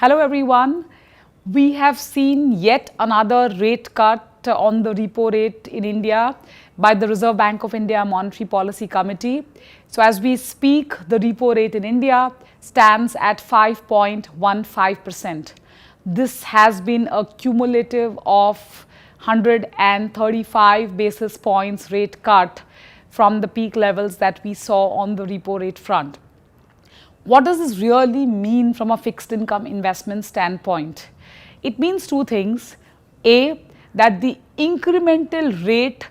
Hello everyone. We have seen yet another rate cut on the repo rate in India by the Reserve Bank of India Monetary Policy Committee. So as we speak, the repo rate in India stands at 5.15%. This has been a cumulative of 135 basis points rate cut from the peak levels that we saw on the repo rate front. What does this really mean from a fixed income investment standpoint? It means two things. A, that the incremental rate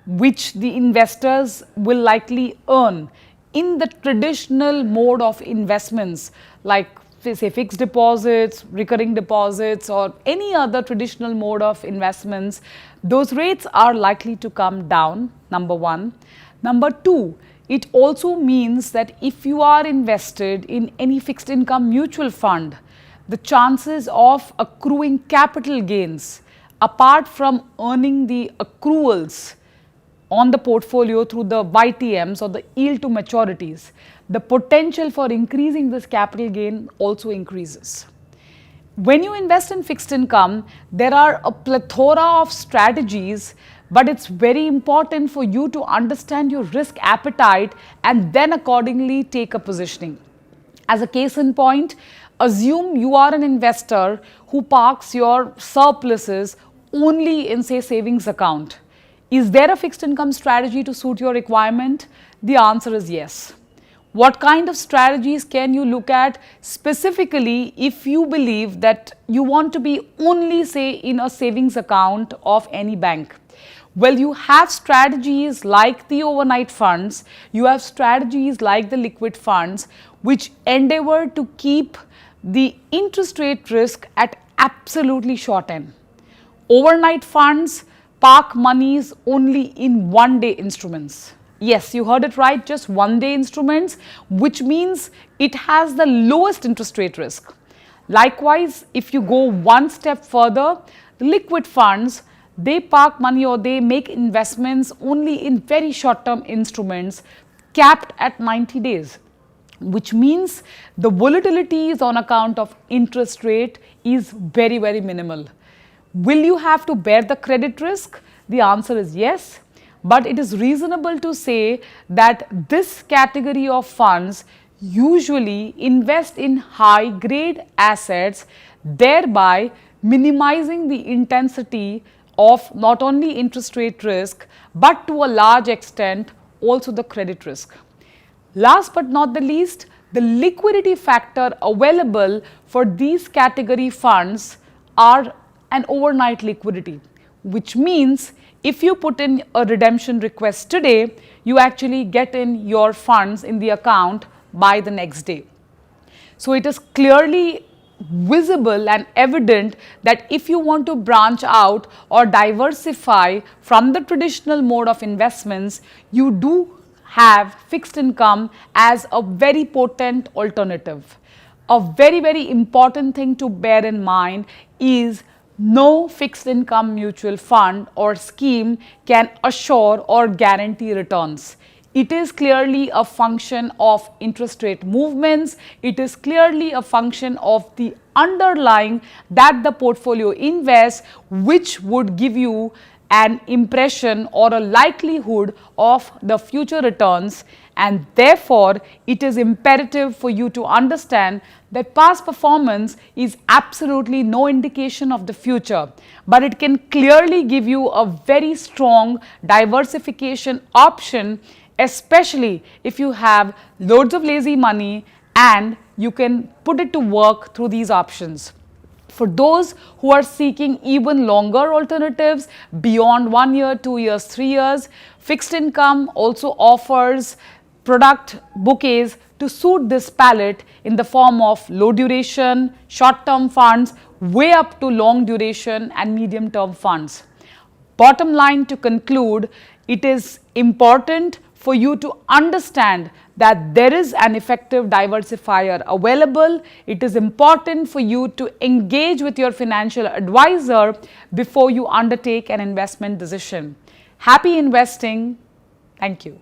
which the investors will likely earn in the traditional mode of investments like say fixed deposits, recurring deposits or any other traditional mode of investments, those rates are likely to come down, number one. Number two, it also means that if you are invested in any fixed income mutual fund, the chances of accruing capital gains apart from earning the accruals on the portfolio through the YTMs or the yield to maturities, the potential for increasing this capital gain also increases. When you invest in fixed income, there are a plethora of strategies, but it's very important for you to understand your risk appetite and then accordingly take a positioning. As a case in point, assume you are an investor who parks your surpluses only in say savings account. Is there a fixed income strategy to suit your requirement? The answer is yes. What kind of strategies can you look at specifically if you believe that you want to be only say in a savings account of any bank? Well, you have strategies like the overnight funds, you have strategies like the liquid funds which endeavor to keep the interest rate risk at absolutely short end. Overnight funds park monies only in one-day instruments. Yes, you heard it right, just one-day instruments, which means it has the lowest interest rate risk. Likewise, if you go one step further, liquid funds, they park money or they make investments only in very short-term instruments capped at 90 days, which means the volatility is on account of interest rate is very, very minimal. Will you have to bear the credit risk? The answer is yes. But it is reasonable to say that this category of funds usually invest in high grade assets, thereby minimizing the intensity of not only interest rate risk, but to a large extent also the credit risk. Last but not the least, the liquidity factor available for these category funds are an overnight liquidity, which means if you put in a redemption request today, you actually get in your funds in the account by the next day. So it is clearly visible and evident that if you want to branch out or diversify from the traditional mode of investments, you do have fixed income as a very potent alternative. A very, very important thing to bear in mind is no fixed income mutual fund or scheme can assure or guarantee returns. It is clearly a function of interest rate movements. It is clearly a function of the underlying that the portfolio invests, which would give you an impression or a likelihood of the future returns, and therefore it is imperative for you to understand that past performance is absolutely no indication of the future, but it can clearly give you a very strong diversification option, especially if you have loads of lazy money and you can put it to work through these options. For those who are seeking even longer alternatives beyond 1 year, 2 years, 3 years, fixed income also offers product bouquets to suit this palette in the form of low duration, short term funds, way up to long duration and medium term funds. Bottom line, to conclude, it is important for you to understand that there is an effective diversifier available. It is important for you to engage with your financial advisor before you undertake an investment decision. Happy investing. Thank you.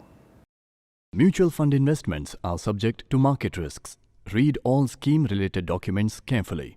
Mutual fund investments are subject to market risks. Read all scheme-related documents carefully.